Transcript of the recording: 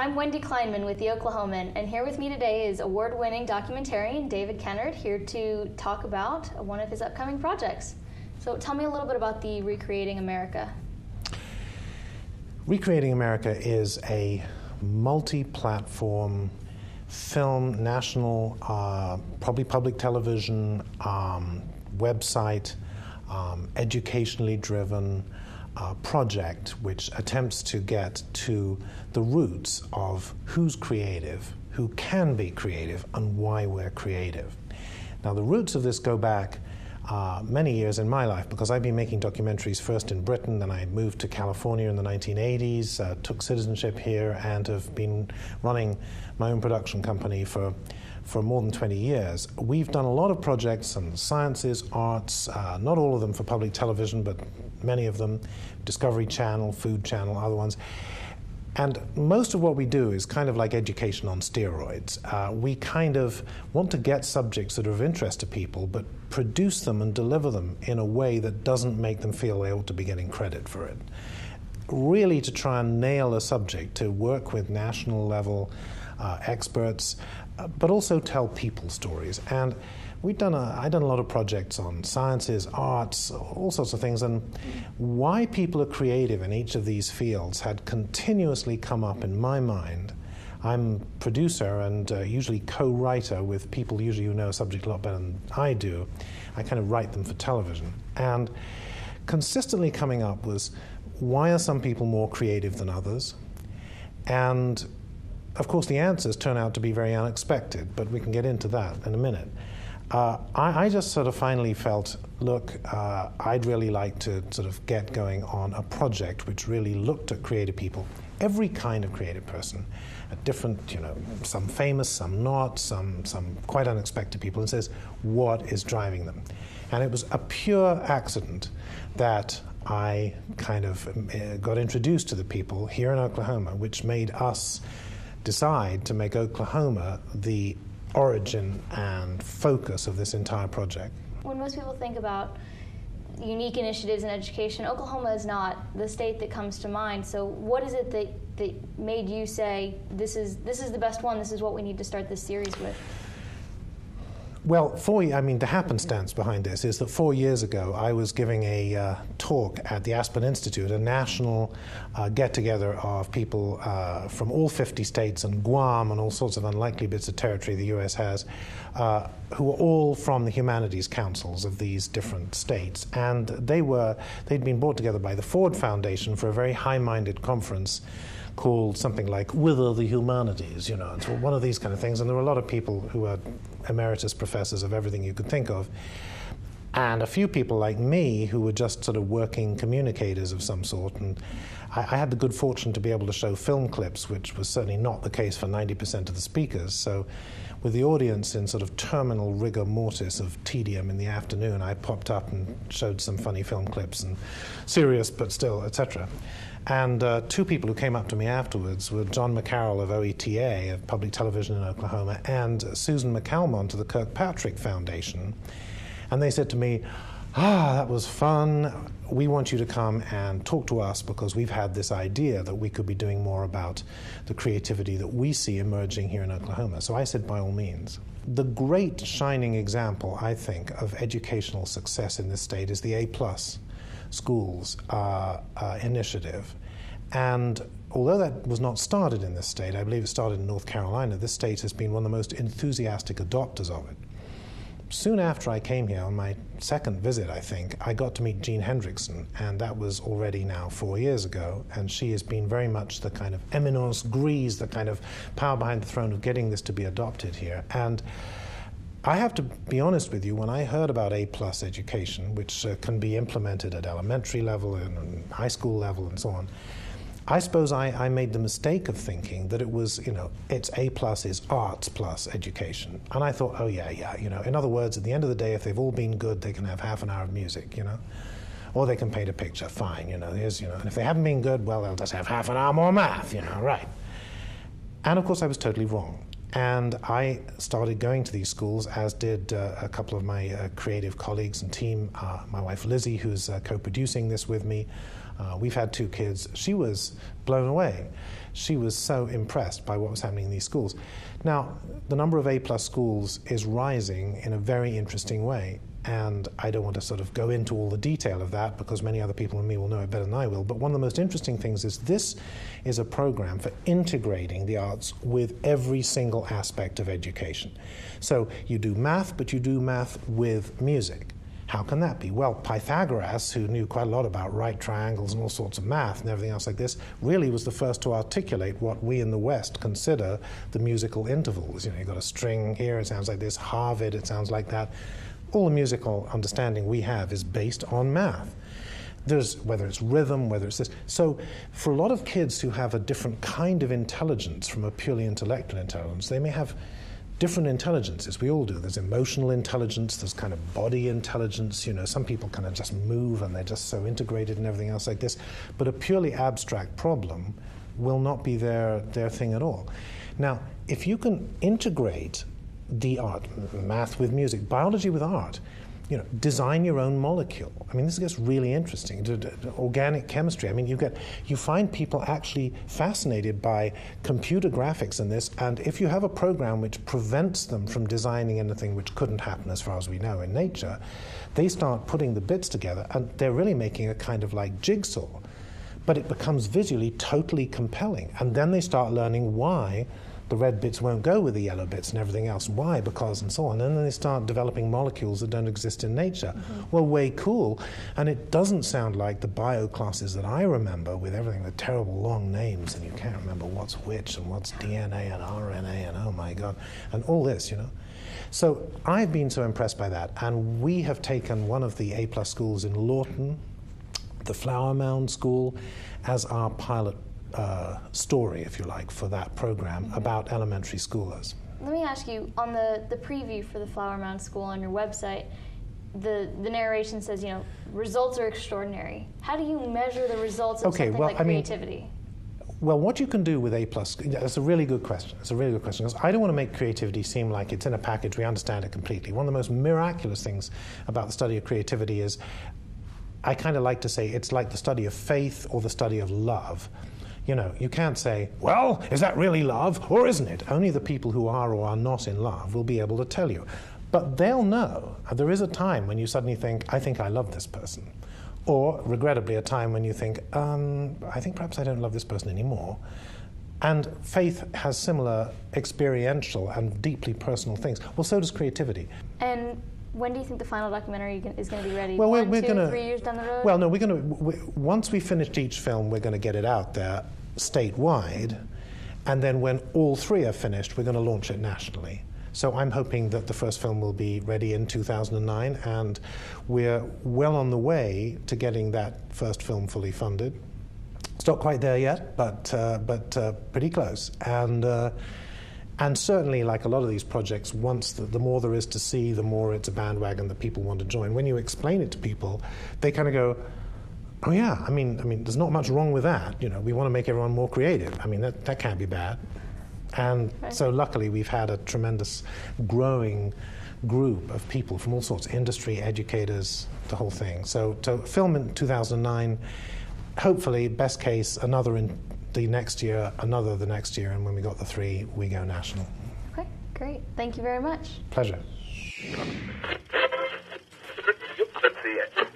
I'm Wendy Kleinman with the Oklahoman, and here with me today is award-winning documentarian David Kennard, here to talk about one of his upcoming projects. So tell me a little bit about the Recreating America. Recreating America is a multi-platform film, national, probably public television, website, educationally driven project which attempts to get to the roots of who's creative, who can be creative, and why we're creative. Now, the roots of this go back many years in my life, because I've been making documentaries first in Britain, then I moved to California in the 1980s, took citizenship here, and have been running my own production company for more than 20 years. We've done a lot of projects in the sciences, arts, not all of them for public television, but many of them, Discovery Channel, Food Channel, other ones. And most of what we do is kind of like education on steroids. We kind of want to get subjects that are of interest to people, but produce them and deliver them in a way that doesn't make them feel they ought to be getting credit for it. Really to try and nail a subject, to work with national level experts, but also tell people stories. And I've done a lot of projects on sciences, arts, all sorts of things, and why people are creative in each of these fields had continuously come up in my mind. I'm producer and usually co-writer with people usually who know a subject a lot better than I do. I kind of write them for television. And consistently coming up was, why are some people more creative than others? And of course, the answers turn out to be very unexpected, but we can get into that in a minute. I just sort of finally felt, look, I'd really like to sort of get going on a project which really looked at creative people, every kind of creative person, at different, some famous, some not, some quite unexpected people, and says, what is driving them? And it was a pure accident that I kind of got introduced to the people here in Oklahoma, which made us decide to make Oklahoma the origin and focus of this entire project. When most people think about unique initiatives in education, Oklahoma is not the state that comes to mind. So what is it that made you say, this is the best one, this is what we need to start this series with? Well, the happenstance behind this is that 4 years ago I was giving a talk at the Aspen Institute, a national get-together of people from all 50 states and Guam and all sorts of unlikely bits of territory the U.S. has, who are all from the humanities councils of these different states. And they'd been brought together by the Ford Foundation for a very high-minded conference called something like Wither the Humanities, it's one of these kind of things. And there were a lot of people who are emeritus professors of everything you could think of, and a few people like me who were just sort of working communicators of some sort. And I had the good fortune to be able to show film clips, which was certainly not the case for 90% of the speakers. So with the audience in sort of terminal rigor mortis of tedium in the afternoon, I popped up and showed some funny film clips, and serious but still, etc. And two people who came up to me afterwards were John McCarroll of OETA, of Public Television in Oklahoma, and Susan McCalmont of the Kirkpatrick Foundation. And they said to me, that was fun. We want you to come and talk to us because we've had this idea that we could be doing more about the creativity that we see emerging here in Oklahoma. So I said, by all means. The great shining example, I think, of educational success in this state is the A+ schools initiative. And although that was not started in this state, I believe it started in North Carolina, this state has been one of the most enthusiastic adopters of it. Soon after I came here, on my second visit, I think, I got to meet Jean Hendrickson, and that was already now 4 years ago, and she has been very much the kind of eminence grise, the kind of power behind the throne of getting this to be adopted here. And I have to be honest with you, when I heard about A+ education, which can be implemented at elementary level and high school level and so on, I suppose I made the mistake of thinking that it was, it's A+ is arts plus education. And I thought, oh yeah, in other words, at the end of the day, if they've all been good, they can have half an hour of music, or they can paint a picture, fine, and if they haven't been good, well, they'll just have half an hour more math, right. And of course, I was totally wrong. And I started going to these schools, as did a couple of my creative colleagues and team, my wife Lizzie, who's co-producing this with me, We've had 2 kids. She was blown away. She was so impressed by what was happening in these schools. Now, the number of A+ schools is rising in a very interesting way, and I don't want to sort of go into all the detail of that because many other people than me will know it better than I will, but one of the most interesting things is this is a program for integrating the arts with every single aspect of education. So you do math, but you do math with music. How can that be? Well, Pythagoras, who knew quite a lot about right triangles and all sorts of math and everything else like this, really was the first to articulate what we in the West consider the musical intervals. You know, you've got a string here, it sounds like this, halved, it sounds like that. All the musical understanding we have is based on math. There's, whether it's rhythm, whether it's this. So for a lot of kids who have a different kind of intelligence from a purely intellectual intelligence, they may have different intelligences. We all do. There's emotional intelligence, there's kind of body intelligence. You know, some people kind of just move and they're just so integrated and everything else like this. But a purely abstract problem will not be their thing at all. Now, if you can integrate the art, math with music, biology with art, you know, design your own molecule. I mean, this gets really interesting. Organic chemistry. I mean, you find people actually fascinated by computer graphics in this, and if you have a program which prevents them from designing anything which couldn't happen as far as we know in nature, they start putting the bits together, and they're really making a kind of like jigsaw. But it becomes visually totally compelling, and then they start learning why the red bits won't go with the yellow bits and everything else. Why? Because, and so on. And then they start developing molecules that don't exist in nature. Mm-hmm. Well, way cool. And it doesn't sound like the bio classes that I remember with everything, the terrible long names, and you can't remember what's which and what's DNA and RNA and oh my God, and all this, you know. So I've been so impressed by that. And we have taken one of the A+ schools in Lawton, the Flower Mound School, as our pilot story, if you like, for that program about elementary schoolers. Let me ask you, on the preview for the Flower Mound School on your website, the narration says, you know, results are extraordinary. How do you measure the results of something like creativity? Well, what you can do with A+, that's a really good question. It's a really good question, because I don't want to make creativity seem like it's in a package, we understand it completely. One of the most miraculous things about the study of creativity is, I kind of like to say, it's like the study of faith or the study of love. You know, you can't say, well, is that really love or isn't it? Only the people who are or are not in love will be able to tell you. But they'll know. There is a time when you suddenly think, I think I love this person. Or, regrettably, a time when you think, I think perhaps I don't love this person anymore. And faith has similar experiential and deeply personal things. Well, so does creativity. And when do you think the final documentary is going to be ready? Well, we're 3 years down the road? Well, no, once we finish each film, we're going to get it out there statewide, and then when all 3 are finished, we're going to launch it nationally. So I'm hoping that the first film will be ready in 2009, and we're well on the way to getting that first film fully funded. It's not quite there yet, but pretty close. And certainly, like a lot of these projects, once the more there is to see, the more it's a bandwagon that people want to join. When you explain it to people, they kind of go, oh yeah, I mean, there's not much wrong with that. You know, we want to make everyone more creative. I mean, that can't be bad. And so luckily we've had a tremendous growing group of people from all sorts, industry, educators, the whole thing. So to film in 2009, hopefully, best case, another in the next year, another the next year, and when we got the 3, we go national. Okay, great. Thank you very much. Pleasure. Let's see it.